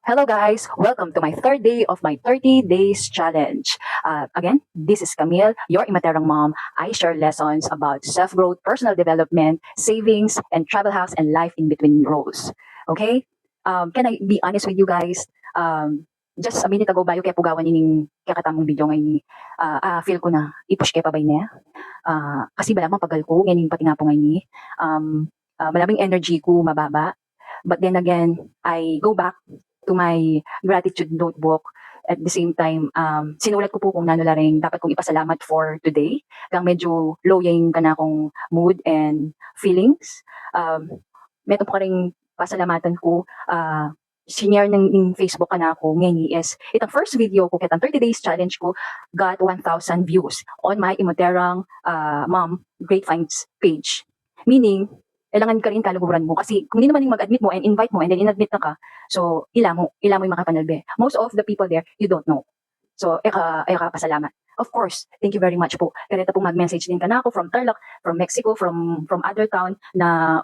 Hello guys, welcome to my third day of my 30 days challenge. Again, this is Camille, your Imaterang mom. I share lessons about self-growth, personal development, savings, and travel hacks and life in between roles. Okay? Can I be honest with you guys? Just a minute ago bayo kaya pugawan ining kakatamong video ngayon ni feel ko na ipush kaya pa ba niya? Kasi malamang pagal ko, ngayon pati nga po ngayon ni malaming energy ko mababa. But then again, I go back to my gratitude notebook. At the same time, sinulat ko po kung nano ring dapat kong ipasalamat for today. Kang medyo low yung kanakong mood and feelings. Meron po ring pasalamatan ko, sinare ng Facebook ka na ako ngayon is itong first video ko kitang 30 days challenge ko got 1,000 views on my Imoterang mom great finds page. Meaning, kailangan ka rin kaluguran mo kasi kung hindi naman yung mag-admit mo and invite mo and then in-admit na ka, so ila mo yung makapanalbe. Most of the people there, you don't know. So, eka pasalamat. Of course, thank you very much po. Kaya po mag-message din ka na ako from Tarlac, from Mexico, from other town na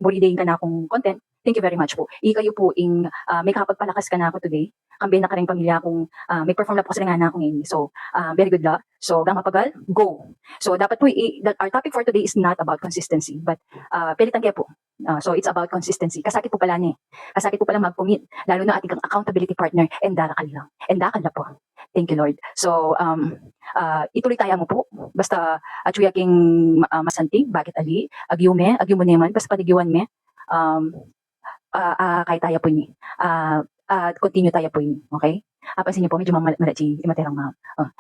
buridayin ka na akong content. Thank you very much po. Kayo po may kapagpalakas ka na ako today. Kambi na ka rin pamilya kung may perform na po kasi nga na akong ngayon. So, very good luck. So, gang mapagal, go. So, dapat po, our topic for today is not about consistency, but pilitan kaya po. So, it's about consistency. Kasakit po pala niya. Kasakit po pala mag-commit. Lalo na ating accountability partner, and darakal lang. And dakal na po. Thank you, Lord. So, ituloy tayo mo po. Basta, atsuya king masanti, bakit ali, agyo mo naman, basta panigiwan me. Kaya tayo po ni. Continue tayo po ni. Okay? Pansin niyo po, medyo malachi, Imaterang mom.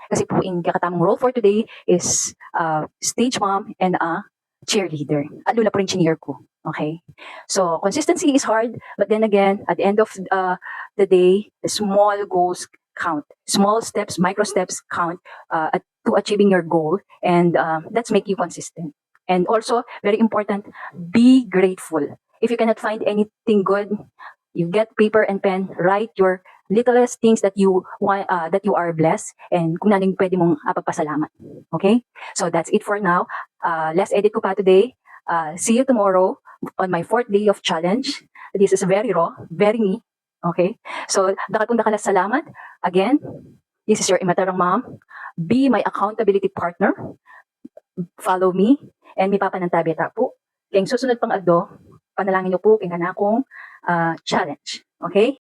Kasi po, kakatamong role for today is stage mom and cheerleader. At lula po rin cheer ko. Okay? So, consistency is hard, but then again, at the end of the day, the small goals count. Small steps, micro steps count to achieving your goal, and that's make you consistent. And also, very important, be grateful. If you cannot find anything good, you get paper and pen, write your littlest things that you want, that you are blessed, and kung naning pwede mong pagpasalamat. Okay? So that's it for now. Last edit ko pa today. See you tomorrow on my 4th day of challenge. This is very raw, very me. Okay? So, dakalas salamat. Again, this is your Imaterang mom. Be my accountability partner. Follow me. And may papanantabi po. Kaya susunod pang addo, panalangin niyo po kaya na akong challenge. Okay?